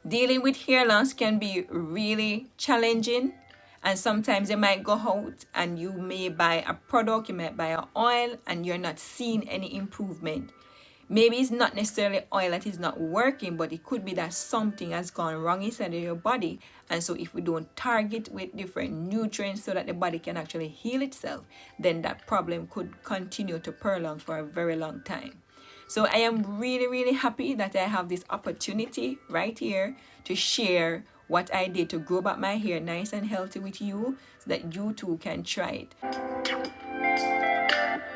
Dealing with hair loss can be really challenging, and sometimes you might go out and you may buy a product, you might buy an oil, and you're not seeing any improvement. Maybe it's not necessarily oil that is not working, but it could be that something has gone wrong inside of your body. And so if we don't target with different nutrients so that the body can actually heal itself, then that problem could continue to prolong for a very long time. So I am really, really happy that I have this opportunity right here to share what I did to grow back my hair nice and healthy with you so that you too can try it.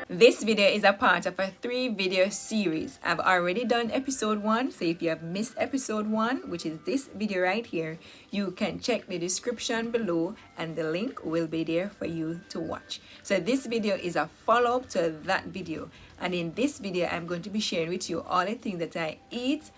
This video is a part of a 3-video series. I've already done episode 1, so if you have missed episode 1, which is this video right here, you can check the description below and the link will be there for you to watch. So this video is a follow-up to that video, and in this video I'm going to be sharing with you all the things that I eat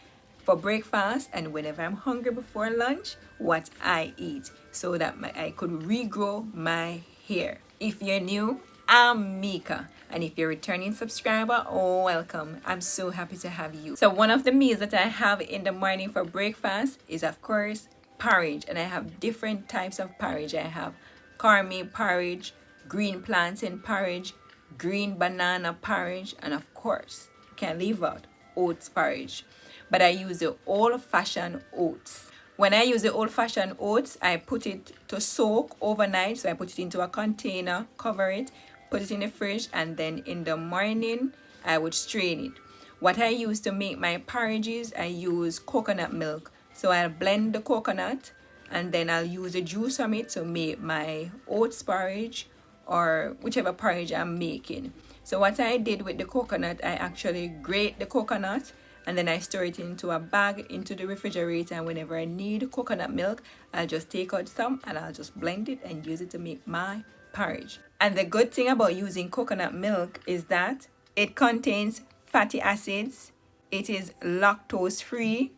for breakfast and whenever I'm hungry before lunch, what I eat so that I could regrow my hair. If you're new, I'm Mika, and if you're a returning subscriber, oh, welcome. I'm so happy to have you. So one of the meals that I have in the morning for breakfast is, of course, porridge, and I have different types of porridge. I have cornmeal porridge, green plantain porridge, green banana porridge, and of course, can't leave out oats porridge. But I use the old-fashioned oats. When I use the old-fashioned oats, I put it to soak overnight. So I put it into a container, cover it, put it in the fridge, and then in the morning, I would strain it. What I use to make my porridges, I use coconut milk. So I'll blend the coconut, and then I'll use the juice from it to make my oats porridge or whichever porridge I'm making. So what I did with the coconut, I actually grate the coconut, and then I store it into a bag into the refrigerator, and whenever I need coconut milk, I'll just take out some and I'll just blend it and use it to make my porridge. And the good thing about using coconut milk is that it contains fatty acids, it is lactose free,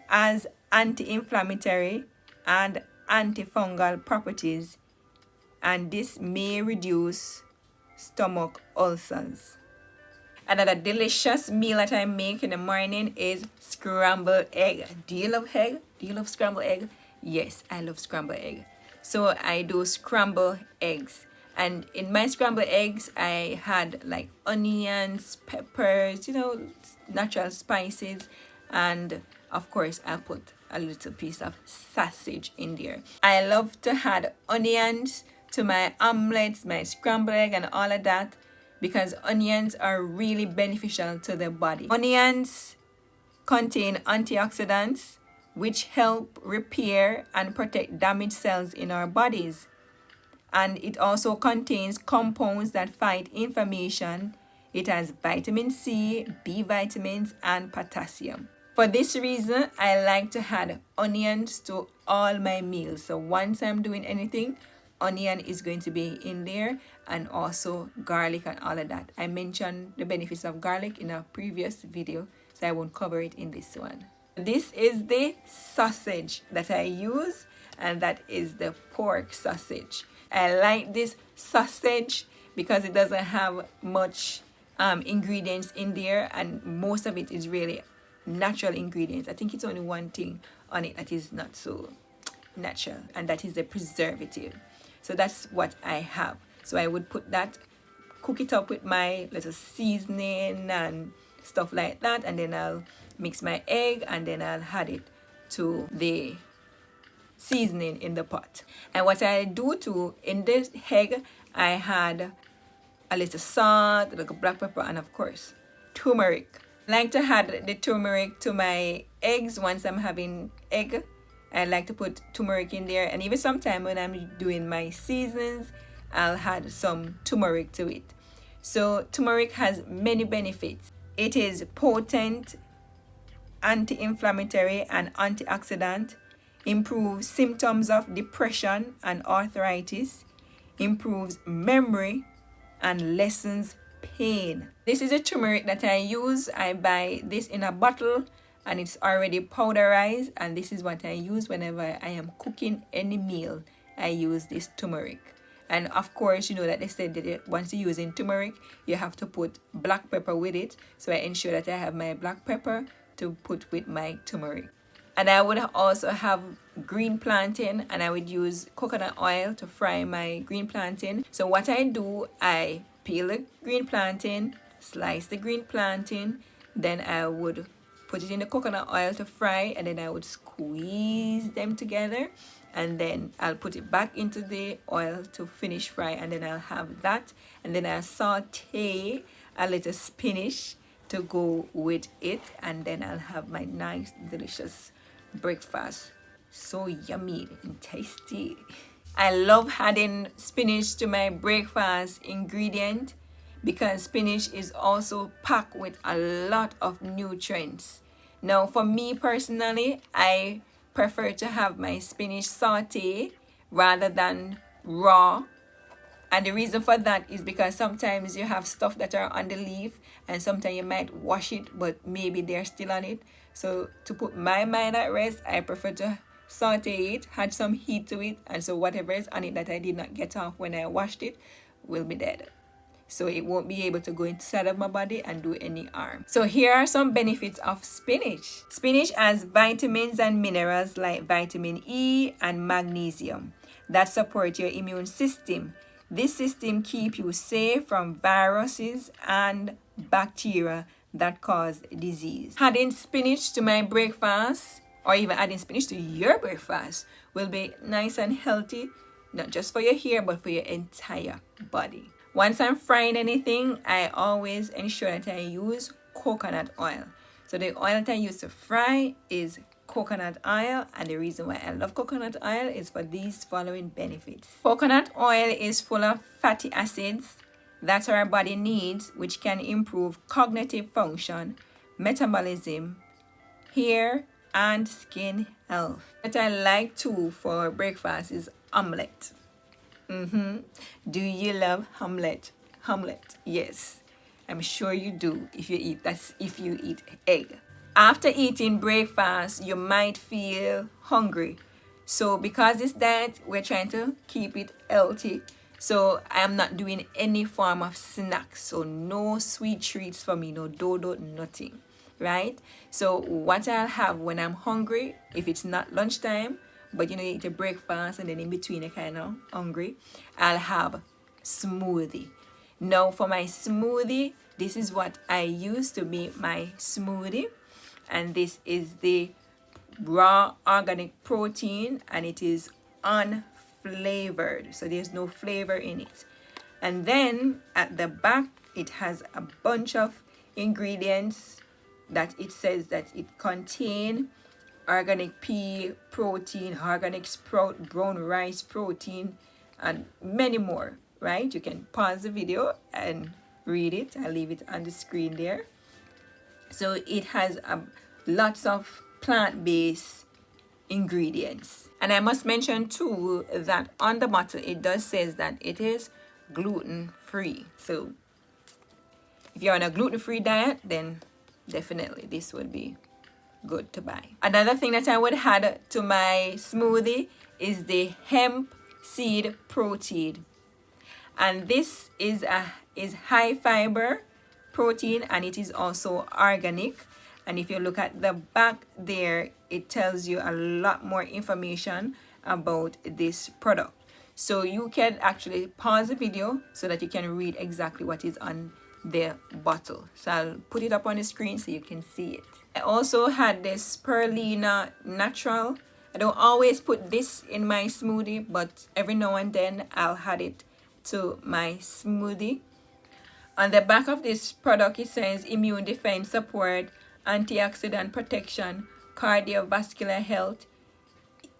has anti-inflammatory and antifungal properties, and this may reduce stomach ulcers. Another delicious meal that I make in the morning is scrambled egg. Do you love egg? Do you love scrambled egg? Yes, I love scrambled egg. So I do scrambled eggs. And in my scrambled eggs, I had like onions, peppers, natural spices. And of course, I put a little piece of sausage in there. I love to add onions to my omelets, my scrambled egg, and all of that, because onions are really beneficial to the body. Onions contain antioxidants, which help repair and protect damaged cells in our bodies. And it also contains compounds that fight inflammation. It has vitamin C, B vitamins, and potassium. For this reason, I like to add onions to all my meals. So once I'm doing anything, onion is going to be in there, and also garlic and all of that. I mentioned the benefits of garlic in a previous video, so I won't cover it in this one. This is the sausage that I use, and that is the pork sausage. I like this sausage because it doesn't have much ingredients in there, and most of it is really natural ingredients. I think it's only one thing on it that is not so natural, and that is the preservative. So that's what I have. So I would put that, cook it up with my little seasoning and stuff like that, and then I'll mix my egg, and then I'll add it to the seasoning in the pot. And what I do too, in this egg, I had a little salt, a little black pepper, and of course, turmeric. I like to add the turmeric to my eggs once I'm having egg. I like to put turmeric in there, and even sometimes when I'm doing my seasonings, I'll add some turmeric to it. So turmeric has many benefits. It is potent, anti-inflammatory and antioxidant, improves symptoms of depression and arthritis, improves memory, and lessens pain. This is a turmeric that I use. I buy this in a bottle, and it's already powderized, and this is what I use whenever I am cooking any meal. I use this turmeric. And of course, you know that they said that once you're using turmeric, you have to put black pepper with it. So I ensure that I have my black pepper to put with my turmeric. And I would also have green plantain, and I would use coconut oil to fry my green plantain. So what I do, I peel the green plantain, slice the green plantain, then I would put it in the coconut oil to fry, and then I would squeeze them together, and then I'll put it back into the oil to finish fry, and then I'll have that, and then I'll saute a little spinach to go with it, and then I'll have my nice delicious breakfast. So yummy and tasty. I love adding spinach to my breakfast ingredient because spinach is also packed with a lot of nutrients. Now for me personally, I prefer to have my spinach sauté rather than raw. And the reason for that is because sometimes you have stuff that are on the leaf, and sometimes you might wash it, but maybe they're still on it. So to put my mind at rest, I prefer to saute it, add some heat to it, and so whatever is on it that I did not get off when I washed it will be dead. So it won't be able to go inside of my body and do any harm. So here are some benefits of spinach. Spinach has vitamins and minerals like vitamin E and magnesium that support your immune system. This system keeps you safe from viruses and bacteria that cause disease. Adding spinach to my breakfast, or even adding spinach to your breakfast, will be nice and healthy, not just for your hair, but for your entire body. Once I'm frying anything, I always ensure that I use coconut oil. So the oil that I use to fry is coconut oil, and the reason why I love coconut oil is for these following benefits. Coconut oil is full of fatty acids that our body needs, which can improve cognitive function, metabolism, hair, and skin health. What I like too for breakfast is omelette. Do you love omelette? Omelette, yes. I'm sure you do if you eat egg. After eating breakfast, you might feel hungry. So because it's that, we're trying to keep it healthy. So I am not doing any form of snacks. So no sweet treats for me, no dodo, nothing. Right? So what I'll have when I'm hungry, if it's not lunchtime, but you eat a breakfast and then in between you're kind of hungry, I'll have smoothie. Now for my smoothie, this is what I use to make my smoothie. And this is the raw organic protein, and it is unflavored. So there's no flavor in it. And then at the back, it has a bunch of ingredients that it says that it contains organic pea protein, organic sprout, brown rice protein, and many more, right? You can pause the video and read it. I'll leave it on the screen there. So it has lots of plant-based ingredients. And I must mention too that on the bottle it does says that it is gluten-free. So if you're on a gluten-free diet, then definitely this would be good to buy. Another thing that I would add to my smoothie is the hemp seed protein. And this is high fiber protein, and it is also organic. And if you look at the back there, it tells you a lot more information about this product. So you can actually pause the video so that you can read exactly what is on the bottle. So I'll put it up on the screen so you can see it. I also had this spirulina natural. I don't always put this in my smoothie, but every now and then I'll add it to my smoothie. On the back of this product, it says immune defense support, antioxidant protection, cardiovascular health.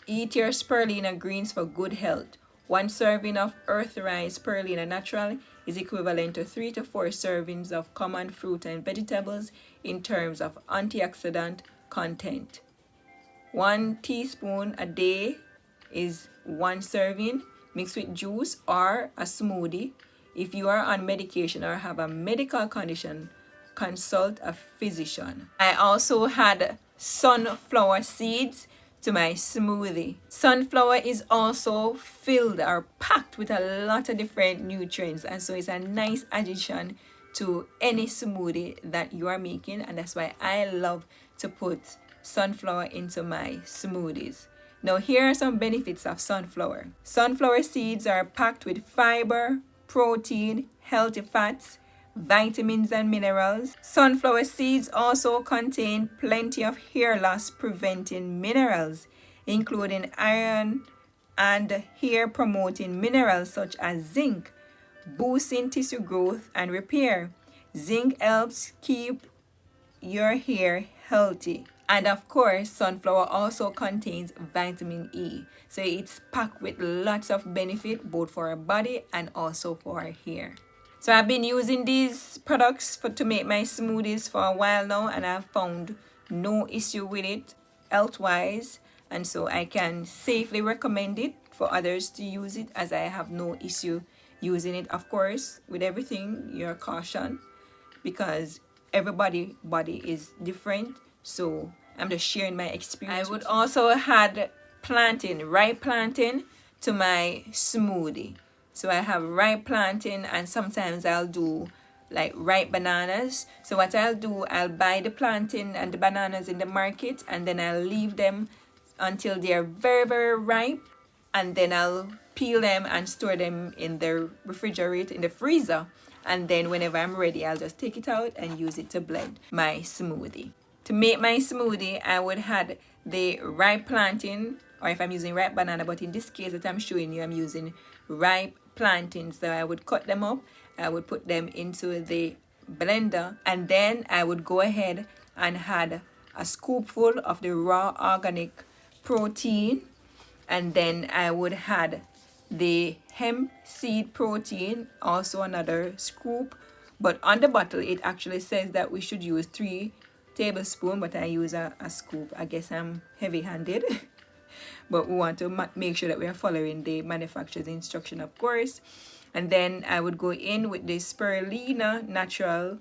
Eat your spirulina greens for good health. 1 serving of earth-raised spirulina natural is equivalent to 3 to 4 servings of common fruit and vegetables in terms of antioxidant content. 1 teaspoon a day is 1 serving, mixed with juice or a smoothie. If you are on medication or have a medical condition, consult a physician. I also had sunflower seeds to my smoothie. Sunflower is also filled or packed with a lot of different nutrients, and so it's a nice addition to any smoothie that you are making, and that's why I love to put sunflower into my smoothies. Now here are some benefits of sunflower. Sunflower seeds are packed with fiber, protein, healthy fats, vitamins and minerals. Sunflower seeds also contain plenty of hair loss preventing minerals, including iron and hair promoting minerals such as zinc, boosting tissue growth and repair. Zinc helps keep your hair healthy. And of course, sunflower also contains vitamin E. So it's packed with lots of benefit both for our body and also for our hair. So I've been using these products to make my smoothies for a while now, and I've found no issue with it health-wise. And so I can safely recommend it for others to use it, as I have no issue using it. Of course, with everything, you're cautioned because everybody's body is different. So I'm just sharing my experience. I would also add ripe plantain to my smoothie. So I have ripe plantain, and sometimes I'll do like ripe bananas. So what I'll do, I'll buy the plantain and the bananas in the market, and then I'll leave them until they're very, very ripe, and then I'll peel them and store them in the refrigerator, in the freezer. And then whenever I'm ready, I'll just take it out and use it to blend my smoothie. To make my smoothie, I would add the ripe plantain, or if I'm using ripe banana, but in this case that I'm showing you, I'm using ripe plantains. So I would cut them up, I would put them into the blender, and then I would go ahead and add a scoopful of the raw organic protein, and then I would add the hemp seed protein, also another scoop. But on the bottle it actually says that we should use 3 tablespoons, but I use a scoop. I guess I'm heavy-handed. But we want to make sure that we are following the manufacturer's instruction, of course. And then I would go in with the spirulina natural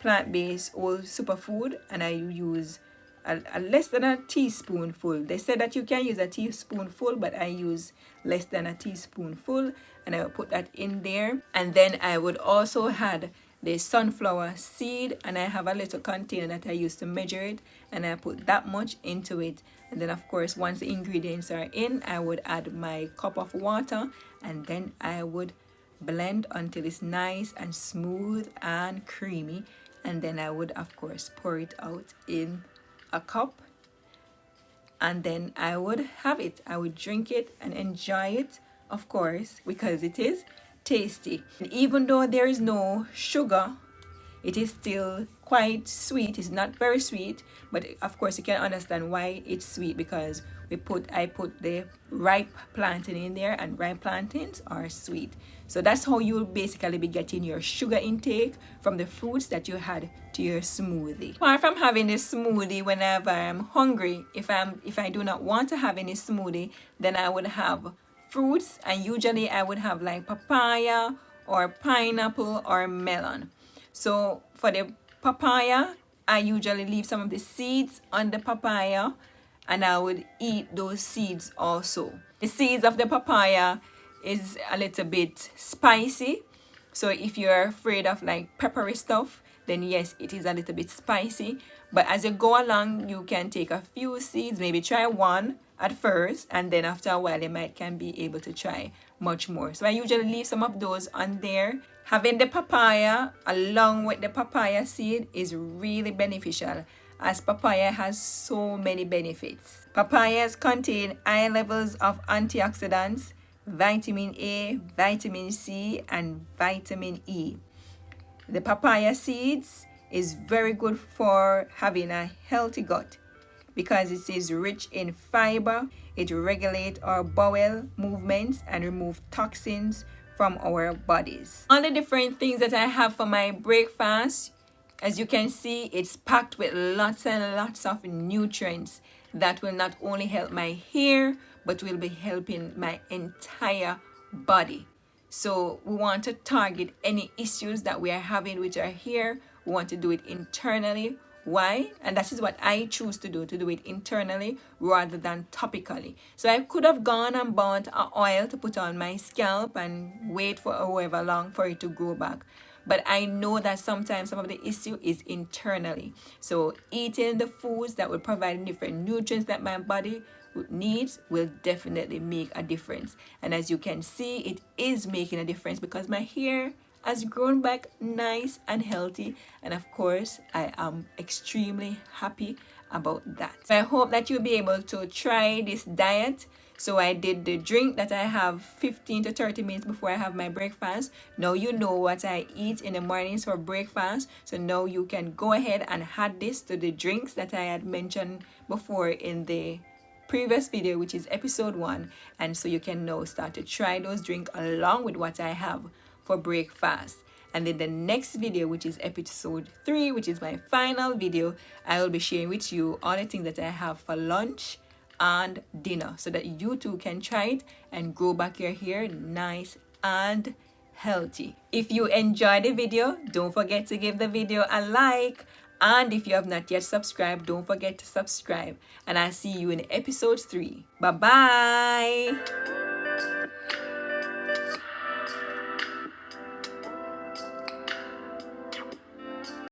plant-based whole superfood, and I use a less than a teaspoonful. They said that you can use a teaspoonful, but I use less than a teaspoonful, and I will put that in there. And then I would also add the sunflower seed, and I have a little container that I use to measure it, and I put that much into it. And then of course, once the ingredients are in, I would add my cup of water, and then I would blend until it's nice and smooth and creamy. And then I would of course pour it out in a cup, and then I would have it. I would drink it and enjoy it, of course, because it is tasty. And even though there is no sugar, it is still quite sweet. It's not very sweet, but of course you can understand why it's sweet, because I put the ripe plantain in there, and ripe plantains are sweet. So that's how you will basically be getting your sugar intake from the fruits that you had to your smoothie. Apart from having this smoothie whenever I'm hungry, if I do not want to have any smoothie, then I would have fruits, and usually I would have like papaya or pineapple or melon. So for the papaya, I usually leave some of the seeds on the papaya, and I would eat those seeds also. The seeds of the papaya is a little bit spicy, so if you're afraid of like peppery stuff, then yes, it is a little bit spicy. But as you go along, you can take a few seeds, maybe try one at first, and then after a while you can be able to try much more. So I usually leave some of those on there. Having the papaya along with the papaya seed is really beneficial, as papaya has so many benefits. Papayas contain high levels of antioxidants, vitamin A, vitamin C, and vitamin E. The papaya seeds is very good for having a healthy gut, because it is rich in fiber. It regulates our bowel movements and remove toxins from our bodies. All the different things that I have for my breakfast, as you can see, it's packed with lots and lots of nutrients that will not only help my hair, but will be helping my entire body. So we want to target any issues that we are having with our hair. We want to do it internally. Why? And that is what I choose to do it internally rather than topically. So I could have gone and bought an oil to put on my scalp and wait for however long for it to grow back. But I know that sometimes some of the issue is internally. So eating the foods that will provide different nutrients that my body needs will definitely make a difference. And as you can see, it is making a difference because my hair has grown back nice and healthy, and of course I am extremely happy about that. So I hope that you'll be able to try this diet. So I did the drink that I have 15 to 30 minutes before I have my breakfast. Now you know what I eat in the mornings for breakfast. So now you can go ahead and add this to the drinks that I had mentioned before in the previous video, which is episode 1. And so you can now start to try those drinks along with what I have for breakfast. And then the next video, which is episode 3, which is my final video, I will be sharing with you all the things that I have for lunch and dinner so that you too can try it and grow back your hair nice and healthy. If you enjoyed the video, don't forget to give the video a like. And if you have not yet subscribed, don't forget to subscribe. And I'll see you in episode 3. Bye-bye.